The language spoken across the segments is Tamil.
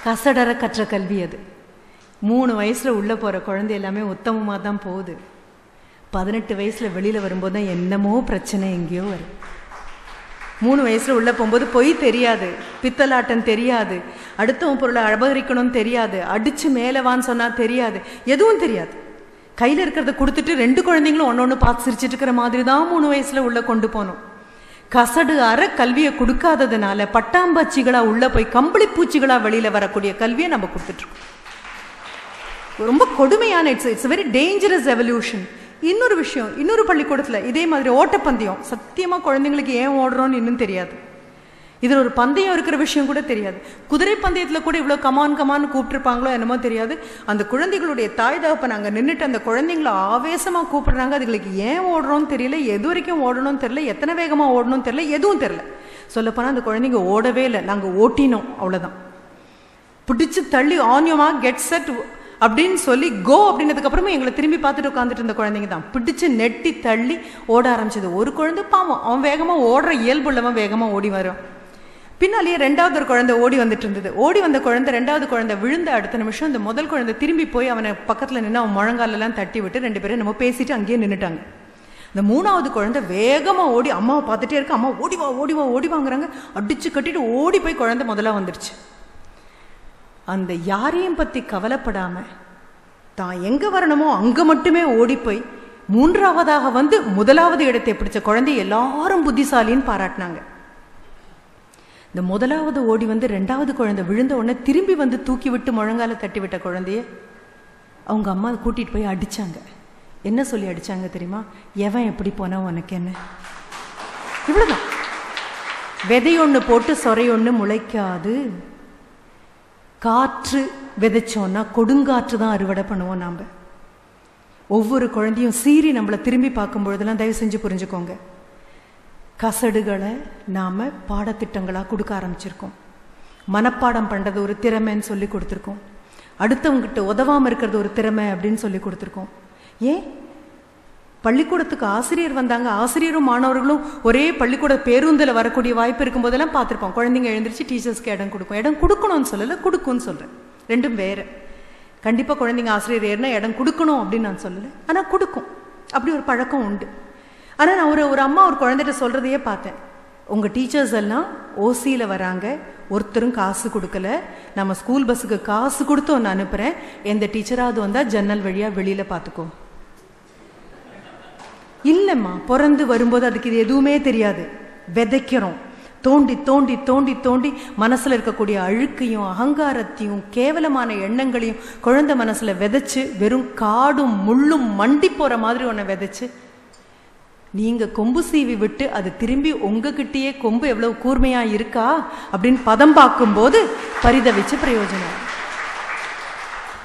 கசடர கற்ற கல்வி அது. 3 வயசுல உள்ள போற குழந்தை எல்லாமே உத்தமமா தான் போகுது. 18 வயசுல வெளியில வரும்போது தான் என்னமோ பிரச்சனை எங்கேயோ வரும். 3 வயசுல உள்ள போகும்போது பொய் தெரியாது, பித்தலாட்டம் தெரியாது, அடுத்தவன் பொருளை அபகரிக்கணும்னு தெரியாது, அடிச்சு மேலவான்னு சொன்னா தெரியாது, எதுவும் தெரியாது. கையில இருக்கிறத கொடுத்துட்டு 2 குழந்தைங்களும் ஒன்னொன்னு பார்த்து சிரிச்சிட்டு இருக்கிற மாதிரி தான் 3 வயசுல உள்ள கொண்டு போனோம். கசடு அற கல்வியை கொடுக்காததுனால பட்டாம்பூச்சிகளா உள்ள போய் கம்பளி பூச்சிகளா வெளியில வரக்கூடிய கல்வியை நம்ம கொடுத்துட்டு இருக்கோம். ரொம்ப கொடுமையான இட்ஸ் வெரி டேஞ்சரஸ் எவல்யூஷன். இன்னொரு விஷயம், இன்னொரு பள்ளிக்கூடத்துல இதே மாதிரி ஓட்டப்பந்தயம். சத்தியமா குழந்தைங்களுக்கு ஏன் ஓடுறோம்னு இன்னும் தெரியாது. இதுல ஒரு பந்தயம் இருக்கிற விஷயம் கூட தெரியாது. குதிரை பந்தயத்துல கூட இவ்வளவு கமான்னு கூப்பிட்டுருப்பாங்களோ என்னமோ தெரியாது. அந்த குழந்தைகளுடைய தாய் தகப்பன் அங்க நின்றுட்டு அந்த குழந்தைங்களை ஆவேசமா கூப்பிடுறாங்க. அதுங்களுக்கு ஏன் ஓடுறோம்னு தெரியல, எது வரைக்கும் ஓடணும்னு தெரியல, எத்தனை வேகமா ஓடணும்னு தெரியல, எதுவும் தெரியல. சொல்லப்போனா அந்த குழந்தைங்க ஓடவே இல்லை, நாங்க ஓட்டினோம், அவ்வளவுதான். பிடிச்சு தள்ளி ஆன்யமா கெட் செட் அப்படின்னு சொல்லி கோ அப்படின்னதுக்கு அப்புறமா எங்களை திரும்பி பார்த்துட்டு உட்காந்துட்டு இருந்த குழந்தைங்க தான் பிடிச்சு நெட்டி தள்ளி ஓட ஆரம்பிச்சது. ஒரு குழந்தை பாவம், அவன் வேகமா ஓடுற இயல்புள்ளவன் வேகமா ஓடி வரும். பின்னாலேயே 2வது ஒரு குழந்தை ஓடி வந்துட்டு இருந்தது. ஓடி வந்த குழந்தை 2வது குழந்தை விழுந்த அடுத்த நிமிஷம் இந்த முதல் குழந்தை திரும்பி போய் அவனை பக்கத்துல நின்று அவன் முழங்காலெல்லாம் தட்டி விட்டு 2 பேரும் நம்ம பேசிட்டு அங்கேயே நின்றுட்டாங்க. இந்த 3வது குழந்தை வேகமா ஓடி அம்மாவை பார்த்துட்டே இருக்கு. அம்மா ஓடி வாங்குறாங்க. அடிச்சு கட்டிட்டு ஓடி போய் குழந்தை முதல்ல வந்துருச்சு. அந்த யாரையும் பத்தி கவலைப்படாம தான் எங்க வரணுமோ அங்க மட்டுமே ஓடி போய் 3வதாக வந்து 1வது இடத்தை பிடிச்ச குழந்தை எல்லாரும் புத்திசாலின்னு பாராட்டினாங்க. இந்த 1வது ஓடி வந்து 2வது குழந்தை விழுந்த உடனே திரும்பி வந்து தூக்கி விட்டு முழங்கால தட்டி விட்ட குழந்தைய அவங்க அம்மா கூட்டிட்டு போய் அடிச்சாங்க. என்ன சொல்லி அடிச்சாங்க தெரியுமா? எவன் எப்படி போனா உனக்கு என்ன? இவ்வளவுதான். விதையொன்னு போட்டு சொறையொன்னு முளைக்காது. காற்று விதைச்சோன்னா கொடுங்காற்று தான் அறுவடை பண்ணுவோம் நாம. ஒவ்வொரு குழந்தையும் சீறி நம்மளை திரும்பி பார்க்கும் பொழுதெல்லாம் தயவு செஞ்சு புரிஞ்சுக்கோங்க, கசடுகளை நாம பாடத்திட்டங்களா கொடுக்க ஆரம்பிச்சிருக்கோம். மனப்பாடம் பண்றது ஒரு திறமைன்னு சொல்லி கொடுத்துருக்கோம். அடுத்தவங்கிட்ட உதவாம இருக்கிறது ஒரு திறமை அப்படின்னு சொல்லி கொடுத்துருக்கோம். ஏன் பள்ளிக்கூடத்துக்கு ஆசிரியர் வந்தாங்க, ஆசிரியரும் மாணவர்களும் ஒரே பள்ளிக்கூட பேருந்தில் வரக்கூடிய வாய்ப்பு இருக்கும் போதெல்லாம் பார்த்துருப்போம். குழந்தைங்க எழுந்திரிச்சு டீச்சர்ஸ்க்கு இடம் கொடுக்கும். இடம் கொடுக்கணும்னு சொல்லலை, கொடுக்கும்னு சொல்றேன். ரெண்டும் வேற. கண்டிப்பா குழந்தைங்க ஆசிரியர் ஏறினா இடம் கொடுக்கணும் அப்படின்னு நான் சொல்லலை, ஆனா கொடுக்கும். அப்படி ஒரு பழக்கம் உண்டு. ஆனா நான் ஒரு அம்மா ஒரு குழந்தைகிட்ட சொல்றதையே பார்த்தேன். உங்க டீச்சர்ஸ் எல்லாம் ஓசியில வராங்க, ஒருத்தரும் காசு கொடுக்கல, நம்ம ஸ்கூல் பஸ்ஸுக்கு காசு கொடுத்து ஒன்று அனுப்புறேன், எந்த டீச்சராவது வந்தா ஜன்னல் வழியா வெளியில பார்த்துக்கோ. இல்லைம்மா, பிறந்து வரும்போது அதுக்கு இது எதுவுமே தெரியாது. விதைக்கிறோம். தோண்டி தோண்டி தோண்டி தோண்டி மனசுல இருக்கக்கூடிய அழுக்கையும் அகங்காரத்தையும் கேவலமான எண்ணங்களையும் குழந்தை மனசுல விதைச்சு வெறும் காடும் முள்ளும் மண்டி போற மாதிரி ஒன்ன விதைச்சு நீங்க கொம்பு சீவி விட்டு அது திரும்பி உங்ககிட்டயே கொம்பு எவ்வளவு கூர்மையா இருக்கா அப்படின்னு பதம் பார்க்கும் போது பரிதவிச்சு பிரயோஜனம்.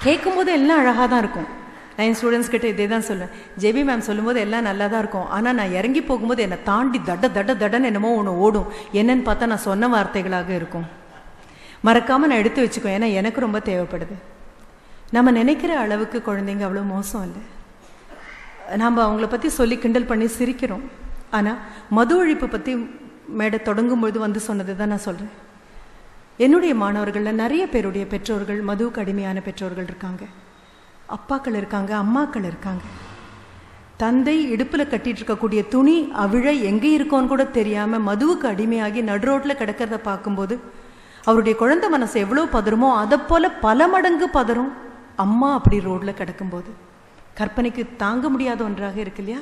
கேட்கும் போது எல்லாம் அழகா தான் இருக்கும். நான் என் ஸ்டூடெண்ட்ஸ் கிட்ட இதே தான் சொல்லுவேன். ஜேபி மேம் சொல்லும்போது எல்லாம் நல்லா தான் இருக்கும், ஆனால் நான் இறங்கி போகும்போது என்னை தாண்டி தடன்னு என்னமோ ஒன்று ஓடும். என்னன்னு பார்த்தா நான் சொன்ன வார்த்தைகளாக இருக்கும். மறக்காமல் நான் எடுத்து வச்சுக்குவேன், ஏன்னா எனக்கு ரொம்ப தேவைப்படுது. நம்ம நினைக்கிற அளவுக்கு குழந்தைங்க அவ்வளோ மோசம் இல்லை. நாம் அவங்கள பற்றி சொல்லி கிண்டல் பண்ணி சிரிக்கிறோம். ஆனால் மது ஒழிப்பு பற்றி மேடை தொடங்கும்பொழுது வந்து சொன்னது தான் நான் சொல்கிறேன். என்னுடைய மாணவர்களில் நிறைய பேருடைய பெற்றோர்கள் மதுவுக்கு அடிமையான பெற்றோர்கள் இருக்காங்க. அப்பாக்கள் இருக்காங்க, அம்மாக்கள் இருக்காங்க. தந்தை இடுப்புல கட்டிட்டு இருக்கக்கூடிய துணி அவிழ எங்கே இருக்கோன்னு கூட தெரியாம மதுவுக்கு அடிமையாகி நடு ரோட்ல கிடக்கிறத பார்க்கும்போது அவருடைய குழந்தை மனசு எவ்வளவு பதறுமோ அதை போல பல மடங்கு பதறும் அம்மா அப்படி ரோட்ல கிடக்கும்போது. கற்பனைக்கு தாங்க முடியாத ஒன்றாக இருக்கு இல்லையா?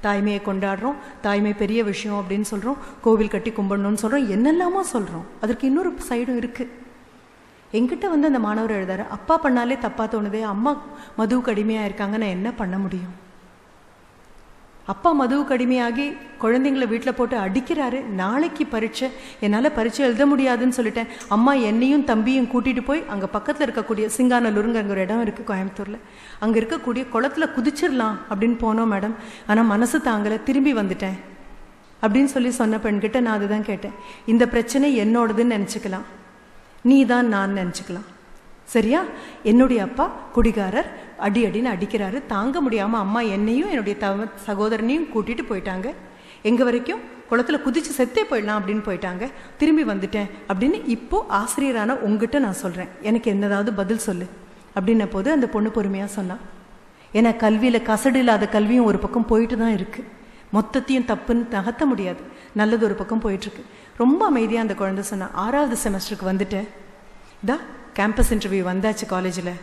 தாய்மையை கொண்டாடுறோம், தாய்மை பெரிய விஷயம் அப்படின்னு சொல்றோம், கோவில் கட்டி கும்பிடணும்னு சொல்றோம், என்னெல்லாமோ சொல்றோம். அதற்கு இன்னொரு சைடும் இருக்கு. என்கிட்ட வந்து அந்த மாணவர் எழுதாரு, அப்பா பண்ணாலே தப்பா தோணுதே, அம்மா மதுவுக்கு அடிமையா இருக்காங்க, நான் என்ன பண்ண முடியும்? அப்பா மதுவுக்கு அடிமையாகி குழந்தைங்களை வீட்டில் போட்டு அடிக்கிறாரு. நாளைக்கு பரீட்சை, என்னால் பரீட்சை எழுத முடியாதுன்னு சொல்லிட்டேன். அம்மா என்னையும் தம்பியும் கூட்டிட்டு போய் அங்கே பக்கத்தில் இருக்கக்கூடிய சிங்காநல்லூருங்கிற ஒரு இடம் இருக்குது கோயம்புத்தூரில், அங்கே இருக்கக்கூடிய குளத்துல குதிச்சிடலாம் அப்படின்னு போனோம் மேடம். ஆனால் மனசு தாங்கலை, திரும்பி வந்துட்டேன் அப்படின்னு சொன்ன பெண்கிட்ட நான் அதுதான் கேட்டேன். இந்த பிரச்சனை என்னோடதுன்னு நினச்சிக்கலாம், நீ தான் நான் நினச்சிக்கலாம், சரியா? என்னுடைய அப்பா குடிகாரர், அடின்னு அடிக்கிறாரு, தாங்க முடியாமல் அம்மா என்னையும் என்னுடைய சகோதரனையும் கூட்டிட்டு போயிட்டாங்க. எங்கே வரைக்கும் குளத்தில் குதித்து செத்தே போயிடலாம் அப்படின்னு போயிட்டாங்க. திரும்பி வந்துட்டேன் அப்படின்னு இப்போது ஆசிரியரான உங்ககிட்ட நான் சொல்கிறேன், எனக்கு என்னதாவது பதில் சொல்லு அப்படின்ன போது அந்த பொண்ணு பொறுமையாக சொன்னான், ஏன்னா கல்வியில் கசடு இல்லாத கல்வியும் ஒரு பக்கம் போயிட்டு தான் இருக்குது, மொத்தத்தையும் தப்புன்னு நகர்த்த முடியாது, நல்லது ஒரு பக்கம் போயிட்டுருக்கு. ரொம்ப அமைதியாக அந்த குழந்தை சொன்னான், 6வது செமஸ்டருக்கு வந்துட்டேன், இதா கேம்பஸ் இன்டர்வியூ வந்தாச்சு காலேஜில்,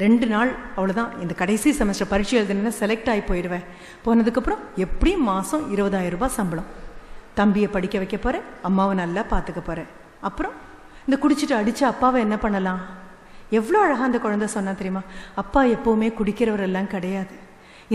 2 நாள் அவ்வளோதான், இந்த கடைசி செமஸ்டர் பரீட்சை எழுதுனா செலக்ட் ஆகி போயிடுவேன், போனதுக்கப்புறம் எப்படியும் மாதம் 20,000 ரூபாய் சம்பளம், தம்பியை படிக்க வைக்க போகிறேன், அம்மாவை நல்லா பார்த்துக்க போகிறேன், அப்புறம் இந்த குடிச்சிட்டு அடித்து அப்பாவை என்ன பண்ணலாம். எவ்வளோ அழகாக அந்த குழந்தை சொன்னா தெரியுமா, அப்பா எப்போவுமே குடிக்கிறவரெல்லாம் கிடையாது,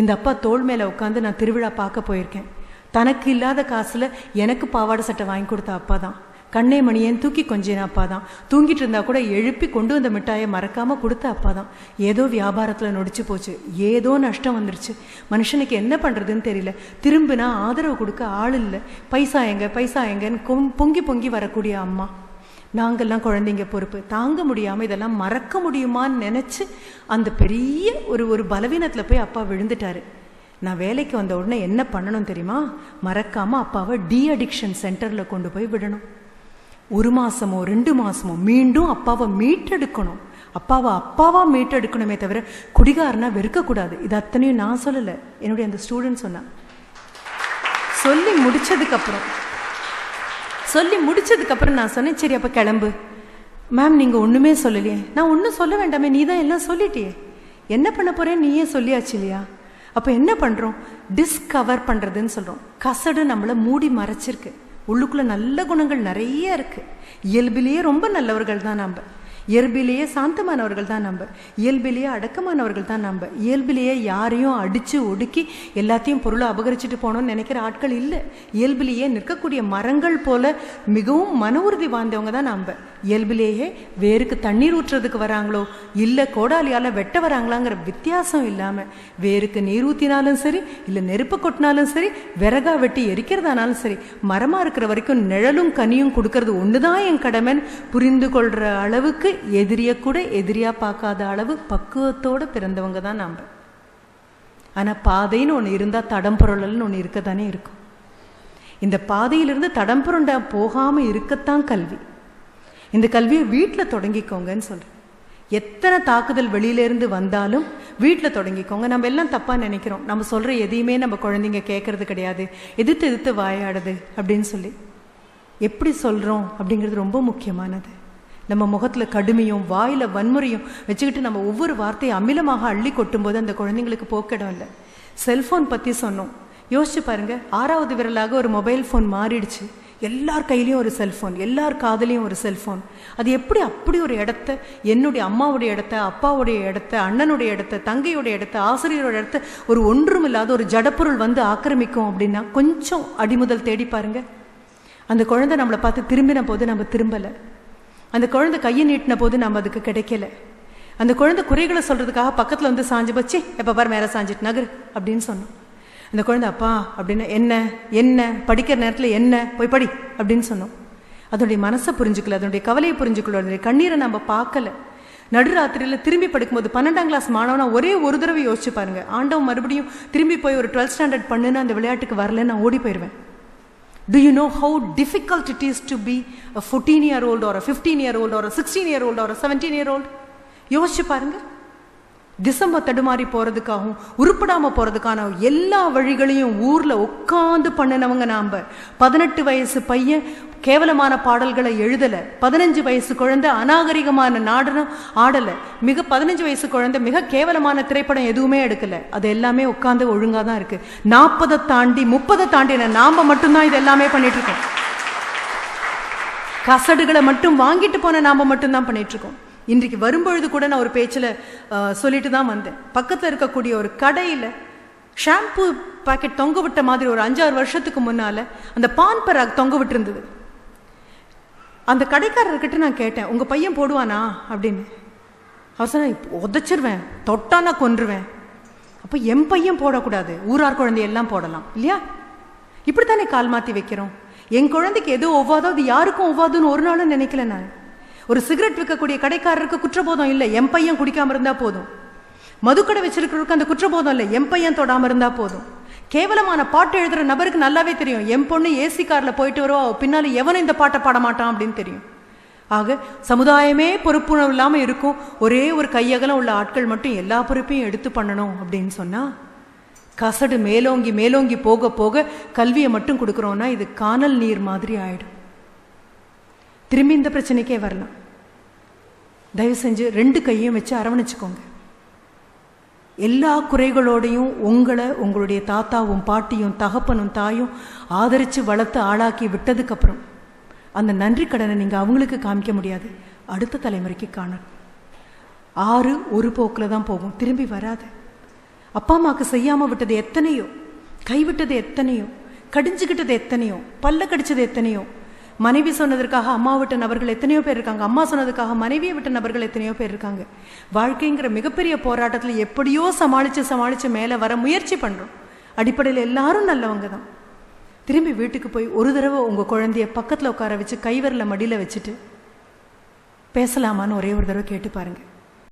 இந்த அப்பா தோள் மேலே உட்காந்து நான் திருவிழா பார்க்க போயிருக்கேன், தனக்கு இல்லாத காசில் எனக்கு பாவாடை சட்டை வாங்கி கொடுத்த அப்பா தான், கண்ணே மணியேன்னு தூக்கி கொஞ்சின அப்பா தான், தூங்கிட்டு இருந்தா கூட எழுப்பி கொண்டு வந்த மிட்டாயை மறக்காமல் கொடுத்த அப்பா தான். ஏதோ வியாபாரத்தில் நொடிச்சு போச்சு, ஏதோ நஷ்டம் வந்துருச்சு, மனுஷனுக்கு என்ன பண்ணுறதுன்னு தெரியல, திரும்பினா ஆதரவு கொடுக்க ஆள் இல்லை, பைசா எங்கன்னு பொங்கி பொங்கி வரக்கூடிய அம்மா. நாங்கள்லாம் குழந்தைங்க பொறுப்பு தாங்க முடியாமல் இதெல்லாம் மறக்க முடியுமான்னு நினச்சி அந்த பெரிய ஒரு பலவீனத்தில் போய் அப்பா விழுந்துட்டாரு. நான் வேலைக்கு வந்த உடனே என்ன பண்ணணும் தெரியுமா, மறக்காமல் அப்பாவை டி அடிக்ஷன் சென்டரில் கொண்டு போய் விடணும். 1 மாதமோ 2 மாதமோ மீண்டும் அப்பாவை மீட்டெடுக்கணும், அப்பாவா மீட்டெடுக்கணுமே தவிர குடிகாரனா வெறுக்கக்கூடாது. இது அத்தனையும் நான் சொல்லலை, என்னுடைய அந்த ஸ்டூடெண்ட் சொன்னான். சொல்லி முடிச்சதுக்கப்புறம் நான் சொன்னேன், சரி அப்போ கிளம்பு. மேம் நீங்கள் ஒன்றுமே சொல்லலையே. நான் ஒன்றும் சொல்ல வேண்டாமே, நீ தான் எல்லாம் சொல்லிட்டியே, என்ன பண்ண போகிறேன் நீயே சொல்லியாச்சு இல்லையா. அப்போ என்ன பண்ணுறோம், டிஸ்கவர் பண்ணுறதுன்னு சொல்கிறோம். கசடு நம்மளை மூடி மறைச்சிருக்கு, உள்ளுக்குள்ளே நல்ல குணங்கள் நிறைய இருக்குது, இயல்பிலேயே ரொம்ப நல்லவர்கள் தான் நம்ம, இயல்பிலேயே சாந்தமானவர்கள் தான் நம்ம, இயல்பிலேயே அடக்கமானவர்கள் தான் நம்ம, இயல்பிலேயே யாரையும் அடித்து ஒடுக்கி எல்லாத்தையும் பொருளை அபகரிச்சுட்டு போகணும்னு நினைக்கிற ஆட்கள் இல்லை, இயல்பிலேயே நிற்கக்கூடிய மரங்கள் போல மிகவும் மன உறுதி வாழ்ந்தவங்க தான் நம்ம. இயல்பிலேயே வேருக்கு தண்ணீர் ஊற்றுறதுக்கு வராங்களோ இல்லை கோடாலியால் வெட்ட வராங்களாங்கிற வித்தியாசம் இல்லாமல், வேருக்கு நீர் ஊற்றினாலும் சரி இல்லை நெருப்பு கொட்டினாலும் சரி, விறகா வெட்டி எரிக்கிறதானாலும் சரி, மரமாக இருக்கிற வரைக்கும் நிழலும் கனியும் கொடுக்கறது ஒன்று தான் என் கடமைன்னு புரிந்து கொள்கிற அளவுக்கு, எதிரியை கூட எதிரியா பார்க்காத அளவு பக்குவத்தோடு பிறந்தவங்க தான் நாம். ஆனால் பாதைன்னு ஒன்று இருந்தால் தடம்புரல்னு ஒன்று இருக்கத்தானே இருக்கும். இந்த பாதையிலிருந்து தடம்புரண்ட போகாமல் இருக்கத்தான் கல்வி. இந்த கல்வியை வீட்டில் தொடங்கிக்கோங்கன்னு சொல்கிறேன். எத்தனை தாக்குதல் வெளியிலேருந்து வந்தாலும் வீட்டில் தொடங்கிக்கோங்க. நம்ம எல்லாம் தப்பாக நினைக்கிறோம், நம்ம சொல்கிற எதையுமே நம்ம குழந்தைங்க கேட்கறது கிடையாது, எதிர்த்து வாயாடுது அப்படின்னு சொல்லி. எப்படி சொல்கிறோம் அப்படிங்கிறது ரொம்ப முக்கியமானது. நம்ம முகத்தில் கடுமையும் வாயில் வன்முறையும் வச்சுக்கிட்டு நம்ம ஒவ்வொரு வார்த்தையை அமிலமாக அள்ளி கொட்டும்போது அந்த குழந்தைங்களுக்கு போக்கிடம் இல்லை. செல்ஃபோன் பற்றி சொன்னோம், யோசிச்சு பாருங்கள். 6வது விரலாக ஒரு மொபைல் ஃபோன் மாறிடுச்சு, எல்லார் கையிலையும் ஒரு செல்ஃபோன், எல்லார் காதலையும் ஒரு செல்ஃபோன். அது எப்படி அப்படி ஒரு இடத்த, என்னுடைய அம்மாவுடைய இடத்த, அப்பாவுடைய இடத்த, அண்ணனுடைய இடத்த, தங்கையுடைய இடத்த, ஆசிரியரோட இடத்த ஒரு ஒன்றும் இல்லாத ஒரு ஜடப்பொருள் வந்து ஆக்கிரமிக்கும் அப்படின்னா கொஞ்சம் அடிமுதல் தேடி பாருங்க. அந்த குழந்தை நம்மளை பார்த்து திரும்பின போது நம்ம திரும்பலை, அந்த குழந்தை கையை நீட்டின போது நம்ம அதுக்கு கிடைக்கல, அந்த குழந்தை குறைகளை சொல்கிறதுக்காக பக்கத்தில் வந்து சாஞ்சு போச்சு, எப்போ பாரு மேலே சாஞ்சிட்டு நகர் அப்படின்னு சொன்னோம். அந்த குழந்தை அப்பா அப்படின்னா என்ன படிக்கிற நேரத்தில் என்ன போய் படி அப்படின்னு சொன்னோம். அதனுடைய மனசை புரிஞ்சுக்கல, அதனுடைய கவலையை புரிஞ்சுக்கல, அதனுடைய கண்ணீரை நம்ம பார்க்கல. நடுராத்திரியில் திரும்பி படிக்கும்போது 12ஆம் கிளாஸ் மாணவனா ஒரே ஒரு தடவை யோசிச்சு பாருங்க, ஆண்டவன் மறுபடியும் திரும்பி போய் ஒரு 12th ஸ்டாண்டர்ட் பண்ணுன்னு அந்த விளையாட்டுக்கு வரல, நான் ஓடி போயிடுவேன். Do you know how difficult it is to be a 14-year-old or a 15-year-old or a 16-year-old or a 17-year-old? யோசிச்சு பாருங்க. டிசம்பர் தடுமாறி போகிறதுக்காகவும் உருப்படாமல் போகிறதுக்கான எல்லா வழிகளையும் ஊரில் உட்காந்து பண்ணினவங்க நாம். 18 வயசு பையன் கேவலமான பாடல்களை எழுதலை, 15 வயசு குழந்தை அநாகரிகமான நாடனம் ஆடலை, 15 வயசு குழந்தை மிக கேவலமான திரைப்படம் எதுவுமே எடுக்கலை. அது எல்லாமே உட்காந்து ஒழுங்காக தான் இருக்குது. 40 தாண்டி 30 தாண்டின நாம் மட்டும்தான் இது எல்லாமே பண்ணிட்டு இருக்கோம். கசடுகளை மட்டும் வாங்கிட்டு போன நாம் மட்டும்தான் பண்ணிட்டு இருக்கோம். இன்றைக்கு வரும்பொழுது கூட நான் ஒரு பேச்சில் சொல்லிட்டு தான் வந்தேன். பக்கத்தில் இருக்கக்கூடிய ஒரு கடையில் ஷாம்பு பாக்கெட் தொங்க விட்ட மாதிரி ஒரு 5-6 வருஷத்துக்கு முன்னால் அந்த பான் பராக் தொங்க விட்டுருந்தது. அந்த கடைக்காரர்கிட்ட நான் கேட்டேன், உங்கள் பையன் போடுவானா அப்படின்னு. அவர் சொன்னா, உதச்சிருவேன், தொட்டானா கொன்றுவேன். அப்போ என் பையன் போடக்கூடாது, ஊரார் குழந்தையெல்லாம் போடலாம் இல்லையா? இப்படித்தானே கால் மாற்றி வைக்கிறோம். என் குழந்தைக்கு எதோ ஒவ்வாதோ அது யாருக்கும் ஒவ்வாதுன்னு ஒரு நாளும் நினைக்கல நான். ஒரு சிகரெட் விற்கக்கூடிய கடைக்காரருக்கு குற்றபோதம் இல்லை, என் பையன் குடிக்காமல் இருந்தால் போதும். மதுக்கடை வச்சிருக்கிறவருக்கு அந்த குற்றபோதம் இல்லை, என் பையன் தொடாமல் இருந்தால் போதும். கேவலமான பாட்டு எழுதுகிற நபருக்கு நல்லாவே தெரியும், என் பொண்ணு ஏசி காரில் போயிட்டு வருவா, பின்னால் எவனும் இந்த பாட்டை பாட மாட்டான் அப்படின்னு தெரியும். ஆக சமுதாயமே பொறுப்புணர்வு இல்லாமல் இருக்கும், ஒரே ஒரு கையகலம் உள்ள ஆட்கள் மட்டும் எல்லா பொறுப்பையும் எடுத்து பண்ணணும் அப்படின்னு சொன்னால் கசடு மேலோங்கி மேலோங்கி போக போக கல்வியை மட்டும் கொடுக்குறோன்னா இது காணல் நீர் மாதிரி ஆயிடும். திரும்பி இந்த பிரச்சனைக்கே வரலாம். தயவு செஞ்சு 2 கையும் வச்சு அரவணைச்சுக்கோங்க. எல்லா குறைகளோடையும் உங்களை உங்களுடைய தாத்தாவும் பாட்டியும் தகப்பனும் தாயும் ஆதரித்து வளர்த்து ஆளாக்கி விட்டதுக்கப்புறம் அந்த நன்றி கடனை நீங்கள் அவங்களுக்கு காமிக்க முடியாது, அடுத்த தலைமுறைக்கு காணணும். ஆறு ஒரு போக்கில் தான் போகும், திரும்பி வராது. அப்பா அம்மாவுக்கு செய்யாமல் விட்டது எத்தனையோ, கைவிட்டது எத்தனையோ, கடிஞ்சுக்கிட்டது எத்தனையோ, பல்ல கடிச்சது எத்தனையோ. மனைவி சொன்னதற்காக அம்மா விட்ட நபர்கள் எத்தனையோ பேர் இருக்காங்க, அம்மா சொன்னதுக்காக மனைவியை விட்ட நபர்கள் எத்தனையோ பேர் இருக்காங்க. வாழ்க்கைங்கிற மிகப்பெரிய போராட்டத்தில் எப்படியோ சமாளித்து மேலே வர முயற்சி பண்ணுறோம். அடிப்படையில் எல்லாரும் நல்லவங்க தான். திரும்பி வீட்டுக்கு போய் ஒரு தடவை உங்கள் குழந்தைய பக்கத்தில் உட்கார வச்சு கைவரில் மடியில் வச்சுட்டு பேசலாமான்னு ஒரே ஒரு தடவை கேட்டு பாருங்கள்.